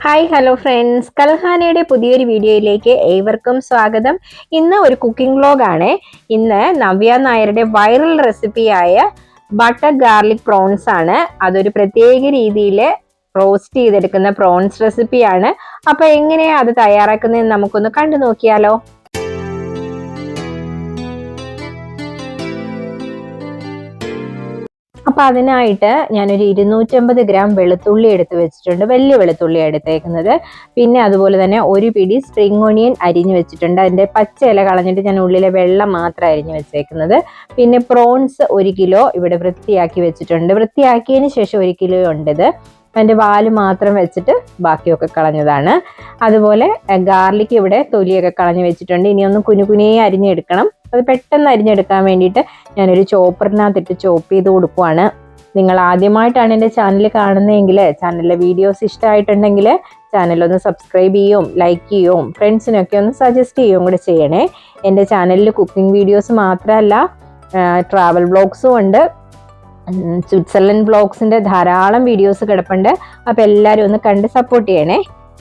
Hi hello friends, കൽഹാനയുടെ പുതിയൊരു വീഡിയോയിലേക്ക് ഏവർക്കും സ്വാഗതം. ഇന്ന് ഒരു കുക്കിംഗ് വ്ലോഗാണ്. ഇന്ന് നവ്യ നായരുടെ വൈറൽ റെസിപ്പിയായ ബട്ടർ ഗാർലിക് പ്രോൺസ് ആണ്. അതൊരു പ്രത്യേക രീതിയിൽ റോസ്റ്റ് ചെയ്തെടുക്കുന്ന പ്രോൺസ് റെസിപ്പിയാണ്. അപ്പൊ എങ്ങനെയാ അത് തയ്യാറാക്കുന്നതെന്ന് നമുക്കൊന്ന് കണ്ടു നോക്കിയാലോ. അപ്പൊ അതിനായിട്ട് ഞാനൊരു 250 ഗ്രാം വെളുത്തുള്ളി എടുത്ത് വെച്ചിട്ടുണ്ട്. വലിയ വെളുത്തുള്ളി എടുത്തേക്കുന്നത്. പിന്നെ അതുപോലെ തന്നെ ഒരു പിടി സ്പ്രിംഗ് ഓണിയൻ അരിഞ്ഞു വെച്ചിട്ടുണ്ട്. അതിന്റെ പച്ച ഇല കളഞ്ഞിട്ട് ഞാൻ ഉള്ളിലെ വെള്ളം മാത്രം അരിഞ്ഞു വെച്ചേക്കുന്നത്. പിന്നെ പ്രോൺസ് 1 കിലോ ഇവിടെ വൃത്തിയാക്കി വെച്ചിട്ടുണ്ട്. വൃത്തിയാക്കിയതിന് ശേഷം 1 കിലോ ഉണ്ട്. അതിൻ്റെ വാല് മാത്രം വെച്ചിട്ട് ബാക്കിയൊക്കെ കളഞ്ഞതാണ്. അതുപോലെ ഗാർലിക് ഇവിടെ തൊലിയൊക്കെ കളഞ്ഞ് വെച്ചിട്ടുണ്ട്. ഇനി ഒന്ന് കുനുകുനേ അരിഞ്ഞെടുക്കണം. അത് പെട്ടെന്ന് അരിഞ്ഞെടുക്കാൻ വേണ്ടിയിട്ട് ഞാനൊരു ചോപ്പറിനകത്തിട്ട് ചോപ്പ് ചെയ്ത് കൊടുക്കുവാണ്. നിങ്ങൾ ആദ്യമായിട്ടാണ് എൻ്റെ ചാനൽ കാണുന്നതെങ്കിൽ, ചാനലിലെ വീഡിയോസ് ഇഷ്ടമായിട്ടുണ്ടെങ്കിൽ ചാനലൊന്ന് സബ്സ്ക്രൈബ് ചെയ്യും, ലൈക്ക് ചെയ്യും, ഫ്രണ്ട്സിനൊക്കെ ഒന്ന് സജസ്റ്റ് ചെയ്യുകയും കൂടെ ചെയ്യണേ. എൻ്റെ ചാനലിൽ കുക്കിംഗ് വീഡിയോസ് മാത്രമല്ല ട്രാവൽ വ്ളോഗ്സും ഉണ്ട്. സ്വിറ്റ്സർലൻഡ് വ്ളോഗ്സിൻ്റെ ധാരാളം വീഡിയോസ് കിടപ്പുണ്ട്. അപ്പോൾ എല്ലാവരും ഒന്ന് കണ്ട് സപ്പോർട്ട് ചെയ്യണേ.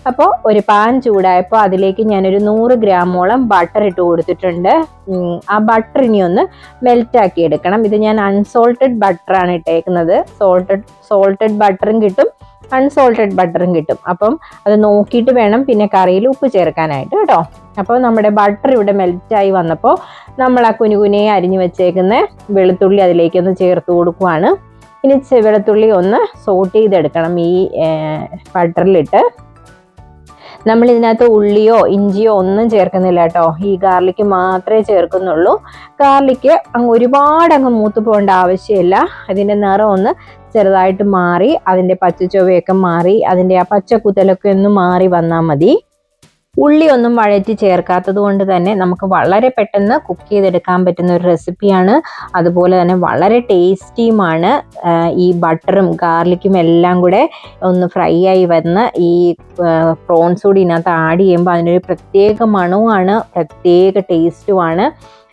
അപ്പോൾ ഒരു പാൻ ചൂടായപ്പോൾ അതിലേക്ക് ഞാനൊരു 100 ഗ്രാമോളം ബട്ടർ ഇട്ട് കൊടുത്തിട്ടുണ്ട്. ആ ബട്ടർ ഇനി ഒന്ന് മെൽറ്റാക്കി എടുക്കണം. ഇത് ഞാൻ അൺസോൾട്ടഡ് ബട്ടറാണ് ഇട്ടേക്കുന്നത്. സോൾട്ടഡ് ബട്ടറും കിട്ടും, അൺസോൾട്ടഡ് ബട്ടറും കിട്ടും. അപ്പം അത് നോക്കിയിട്ട് വേണം പിന്നെ കറിയിൽ ഉപ്പ് ചേർക്കാനായിട്ട് കേട്ടോ. അപ്പോൾ നമ്മുടെ ബട്ടർ ഇവിടെ മെൽറ്റായി വന്നപ്പോൾ നമ്മൾ ആ കുനുകുനെ അരിഞ്ഞു വെച്ചേക്കുന്ന വെളുത്തുള്ളി അതിലേക്കൊന്ന് ചേർത്ത് കൊടുക്കുവാണ്. ഇനി വെളുത്തുള്ളി ഒന്ന് സോട്ട് ചെയ്തെടുക്കണം ഈ ബട്ടറിലിട്ട്. നമ്മൾ ഇതിനകത്ത് ഉള്ളിയോ ഇഞ്ചിയോ ഒന്നും ചേർക്കുന്നില്ല കേട്ടോ. ഈ ഗാർലിക്ക് മാത്രമേ ചേർക്കുന്നുള്ളൂ. ഗാർലിക്ക് ഒരുപാട് മൂത്ത് പോകേണ്ട ആവശ്യമില്ല. അതിൻ്റെ നിറം ഒന്ന് ചെറുതായിട്ട് മാറി, അതിൻ്റെ പച്ചച്ചൊവയൊക്കെ മാറി, അതിൻ്റെ ആ പച്ചക്കുത്തലൊക്കെ ഒന്ന് മാറി വന്നാൽ മതി. ഉള്ളി ഒന്നും വഴറ്റി ചേർക്കാത്തത് കൊണ്ട് തന്നെ നമുക്ക് വളരെ പെട്ടെന്ന് കുക്ക് ചെയ്തെടുക്കാൻ പറ്റുന്ന ഒരു റെസിപ്പിയാണ്. അതുപോലെ തന്നെ വളരെ ടേസ്റ്റിയുമാണ്. ഈ ബട്ടറും ഗാർലിക്കും എല്ലാം കൂടെ ഒന്ന് ഫ്രൈ ആയി വന്ന് ഈ പ്രോൺസ് കൂടി ഇതിനകത്ത് ആഡ് ചെയ്യുമ്പോൾ അതിനൊരു പ്രത്യേക മണവുമാണ്, പ്രത്യേക ടേസ്റ്റുമാണ്.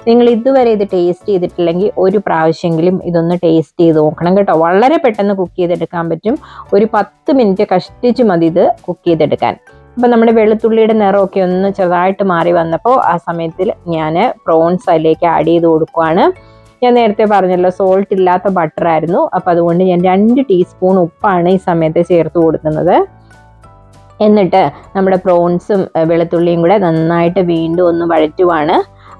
നിങ്ങൾ ഇതുവരെ ഇത് ടേസ്റ്റ് ചെയ്തിട്ടില്ലെങ്കിൽ ഒരു പ്രാവശ്യമെങ്കിലും ഇതൊന്ന് ടേസ്റ്റ് ചെയ്ത് നോക്കണം കേട്ടോ. വളരെ പെട്ടെന്ന് കുക്ക് ചെയ്തെടുക്കാൻ പറ്റും. ഒരു 10 മിനിറ്റ് കഷ്ടിച്ച് മതി ഇത് കുക്ക് ചെയ്തെടുക്കാൻ. അപ്പം നമ്മുടെ വെളുത്തുള്ളിയുടെ നിറമൊക്കെ ഒന്ന് ചെറുതായിട്ട് മാറി വന്നപ്പോൾ ആ സമയത്തിൽ ഞാൻ പ്രോൺസ് അതിലേക്ക് ആഡ് ചെയ്ത് കൊടുക്കുവാണ്. ഞാൻ നേരത്തെ പറഞ്ഞല്ലോ സോൾട്ട് ഇല്ലാത്ത ബട്ടറായിരുന്നു. അപ്പോൾ അതുകൊണ്ട് ഞാൻ 2 ടീസ്പൂൺ ഉപ്പാണ് ഈ സമയത്ത് ചേർത്ത് കൊടുക്കുന്നത്. എന്നിട്ട് നമ്മുടെ പ്രോൺസും വെളുത്തുള്ളിയും കൂടെ നന്നായിട്ട് വീണ്ടും ഒന്ന് വഴറ്റുവാണ്.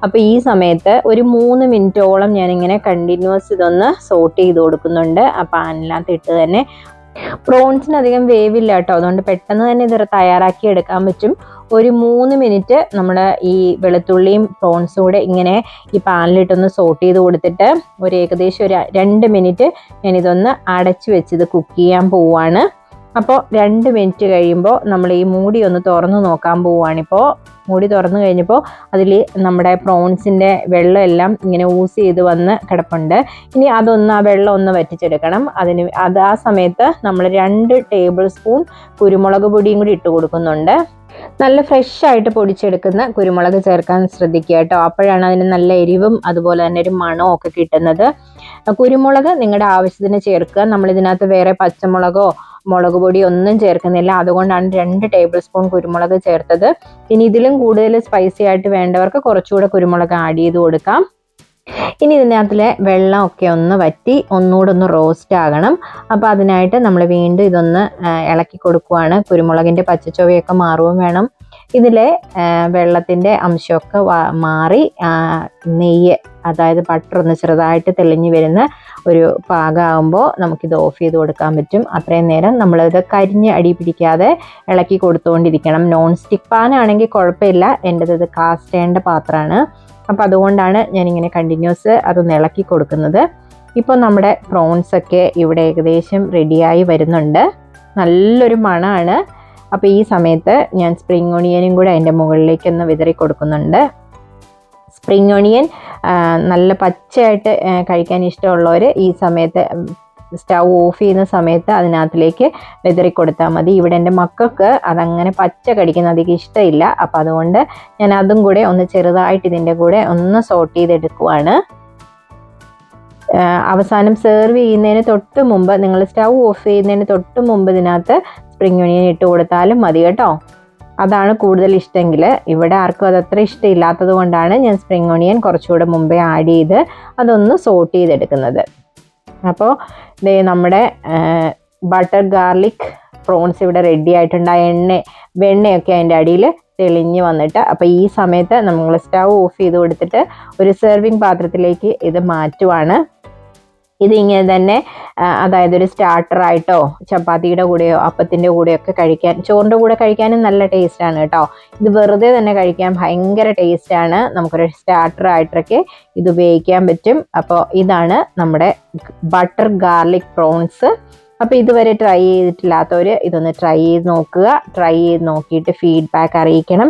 അപ്പോൾ ഈ സമയത്ത് ഒരു 3 മിനിറ്റോളം ഞാനിങ്ങനെ കണ്ടിന്യൂസ് ഇതൊന്ന് സോട്ട് ചെയ്ത് കൊടുക്കുന്നുണ്ട്. ആ പാനിനകത്ത് ഇട്ട് തന്നെ. പ്രോൺസിന് അധികം വേവില്ല കേട്ടോ, അതുകൊണ്ട് പെട്ടെന്ന് തന്നെ ഇത് തയ്യാറാക്കി എടുക്കാൻ പറ്റും. ഒരു 3 മിനിറ്റ് നമ്മുടെ ഈ വെളുത്തുള്ളിയും പ്രോൺസും കൂടെ ഇങ്ങനെ ഈ പാനിലിട്ടൊന്ന് സോട്ട് ചെയ്ത് കൊടുത്തിട്ട് ഏകദേശം ഒരു 2 മിനിറ്റ് ഞാനിതൊന്ന് അടച്ചു വെച്ചിത് കുക്ക് ചെയ്യാൻ പോവുകയാണ്. അപ്പോൾ 2 മിനിറ്റ് കഴിയുമ്പോൾ നമ്മൾ ഈ മൂടി ഒന്ന് തുറന്ന് നോക്കാൻ പോവുകയാണിപ്പോൾ. മൂടി തുറന്നു കഴിഞ്ഞപ്പോൾ അതിൽ നമ്മുടെ പ്രോൺസിൻ്റെ വെള്ളം എല്ലാം ഇങ്ങനെ ഊസ് ചെയ്ത് വന്ന് കിടപ്പുണ്ട്. ഇനി അതൊന്ന് ആ വെള്ളം ഒന്ന് വറ്റിച്ചെടുക്കണം. ആ സമയത്ത് നമ്മൾ 2 ടേബിൾ സ്പൂൺ കുരുമുളക് പൊടിയും കൂടി ഇട്ട് കൊടുക്കുന്നുണ്ട്. നല്ല ഫ്രഷ് ആയിട്ട് പൊടിച്ചെടുക്കുന്ന കുരുമുളക് ചേർക്കാൻ ശ്രദ്ധിക്കുക കേട്ടോ. അപ്പോഴാണ് അതിന് നല്ല എരിവും അതുപോലെ തന്നെ ഒരു മണവും ഒക്കെ കിട്ടുന്നത്. കുരുമുളക് നിങ്ങളുടെ ആവശ്യത്തിന് ചേർക്കുക. നമ്മളിതിനകത്ത് വേറെ പച്ചമുളകോ മുളക് പൊടി ഒന്നും ചേർക്കുന്നില്ല. അതുകൊണ്ടാണ് 2 ടേബിൾ സ്പൂൺ കുരുമുളക് ചേർത്തത്. ഇനി ഇതിലും കൂടുതൽ സ്പൈസി ആയിട്ട് വേണ്ടവർക്ക് കുറച്ചുകൂടെ കുരുമുളക് ആഡ് ചെയ്ത് കൊടുക്കാം. ഇനി ഇതിനകത്തിലെ വെള്ളമൊക്കെ ഒന്ന് വറ്റി ഒന്നുകൂടെ ഒന്ന് റോസ്റ്റ് ആകണം. അപ്പോൾ അതിനായിട്ട് നമ്മൾ വീണ്ടും ഇതൊന്ന് ഇളക്കി കൊടുക്കുവാണ്. കുരുമുളകിൻ്റെ പച്ചച്ചൊവയൊക്കെ മാറുകയും വേണം. ഇതിലെ വെള്ളത്തിൻ്റെ അംശമൊക്കെ മാറി നെയ്യ്, അതായത് ബട്ടർ ഒന്ന് ചെറുതായിട്ട് തെളിഞ്ഞ് വരുന്ന ഒരു പാകമാകുമ്പോൾ നമുക്കിത് ഓഫ് ചെയ്ത് കൊടുക്കാൻ പറ്റും. അത്രയും നേരം നമ്മളിത് കരിഞ്ഞ് അടി പിടിക്കാതെ ഇളക്കി കൊടുത്തുകൊണ്ടിരിക്കണം. നോൺ സ്റ്റിക്ക് പാനാണെങ്കിൽ കുഴപ്പമില്ല. എൻ്റെത് കാസ്റ്റേണ്ട പാത്രമാണ്. അപ്പോൾ അതുകൊണ്ടാണ് ഞാനിങ്ങനെ കണ്ടിന്യൂസ് അതൊന്ന് ഇളക്കി കൊടുക്കുന്നത്. ഇപ്പോൾ നമ്മുടെ പ്രോൺസൊക്കെ ഇവിടെ ഏകദേശം റെഡിയായി വരുന്നുണ്ട്. നല്ലൊരു മണമാണ്. അപ്പോൾ ഈ സമയത്ത് ഞാൻ സ്പ്രിംഗ് ഓണിയനും കൂടെ അതിൻ്റെ മുകളിലേക്കൊന്ന് വിതറി കൊടുക്കുന്നുണ്ട്. സ്പ്രിംഗ് ഓണിയൻ നല്ല പച്ചയായിട്ട് കഴിക്കാൻ ഇഷ്ടമുള്ളവർ ഈ സമയത്ത് സ്റ്റൗ ഓഫ് ചെയ്യുന്ന സമയത്ത് അതിനകത്തിലേക്ക് വിതറി കൊടുത്താൽ മതി. ഇവിടെ എൻ്റെ മക്കൾക്ക് അതങ്ങനെ പച്ച കടിക്കുന്ന അധികം ഇഷ്ടമില്ല. അപ്പോൾ അതുകൊണ്ട് ഞാൻ അതും കൂടെ ഒന്ന് ചെറുതായിട്ട് ഇതിൻ്റെ കൂടെ ഒന്ന് സോട്ട് ചെയ്തെടുക്കുവാണ്. അവസാനം സെർവ് ചെയ്യുന്നതിന് തൊട്ട് മുമ്പ്, നിങ്ങൾ സ്റ്റൗ ഓഫ് ചെയ്യുന്നതിന് തൊട്ട് മുമ്പ് ഇതിനകത്ത് സ്പ്രിംഗ് ഒണിയൻ ഇട്ട് കൊടുത്താലും മതി കേട്ടോ. അതാണ് കൂടുതൽ ഇഷ്ടമെങ്കിൽ. ഇവിടെ ആർക്കും അതത്ര ഇഷ്ടമില്ലാത്തത് കൊണ്ടാണ് ഞാൻ സ്പ്രിംഗ് ഒണിയൻ കുറച്ചുകൂടെ മുമ്പേ ആഡ് ചെയ്ത് അതൊന്ന് സോട്ട് ചെയ്തെടുക്കുന്നത്. അപ്പോൾ നമ്മുടെ ബട്ടർ ഗാർലിക് പ്രോൺസ് ഇവിടെ റെഡി ആയിട്ടുണ്ട്. ആ വെണ്ണയൊക്കെ അതിൻ്റെ അടിയിൽ തെളിഞ്ഞ് വന്നിട്ട്, അപ്പോൾ ഈ സമയത്ത് നമ്മൾ സ്റ്റൗ ഓഫ് ചെയ്ത് കൊടുത്തിട്ട് ഒരു സെർവിങ് പാത്രത്തിലേക്ക് ഇത് മാറ്റുവാണ്. ഇതിങ്ങനെ തന്നെ, അതായത് ഒരു സ്റ്റാർട്ടറായിട്ടോ ചപ്പാത്തിയുടെ കൂടെയോ അപ്പത്തിൻ്റെ കൂടെയോ ഒക്കെ കഴിക്കാൻ, ചോറിൻ്റെ കൂടെ കഴിക്കാനും നല്ല ടേസ്റ്റാണ് കേട്ടോ. ഇത് വെറുതെ തന്നെ കഴിക്കാൻ ഭയങ്കര ടേസ്റ്റാണ്. നമുക്കൊരു സ്റ്റാർട്ടറായിട്ടൊക്കെ ഇത് ഉപയോഗിക്കാൻ പറ്റും. അപ്പോൾ ഇതാണ് നമ്മുടെ ബട്ടർ ഗാർലിക് പ്രോൺസ്. അപ്പോൾ ഇതുവരെ ട്രൈ ചെയ്തിട്ടില്ലാത്തവർ ഇതൊന്ന് ട്രൈ ചെയ്ത് നോക്കുക. ട്രൈ ചെയ്ത് നോക്കിയിട്ട് ഫീഡ്ബാക്ക് അറിയിക്കണം.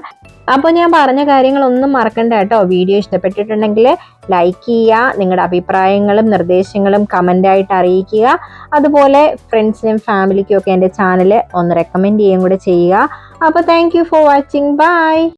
അപ്പോൾ ഞാൻ പറഞ്ഞ കാര്യങ്ങളൊന്നും മറക്കണ്ട കേട്ടോ. വീഡിയോ ഇഷ്ടപ്പെട്ടിട്ടുണ്ടെങ്കിൽ ലൈക്ക് ചെയ്യുക, നിങ്ങളുടെ അഭിപ്രായങ്ങളും നിർദ്ദേശങ്ങളും കമൻ്റായിട്ട് അറിയിക്കുക. അതുപോലെ ഫ്രണ്ട്സിനും ഫാമിലിക്കും ഒക്കെ എൻ്റെ ചാനൽ ഒന്ന് റെക്കമെൻഡ് ചെയ്യുകയും കൂടെ ചെയ്യുക. അപ്പോൾ thank you for watching. By.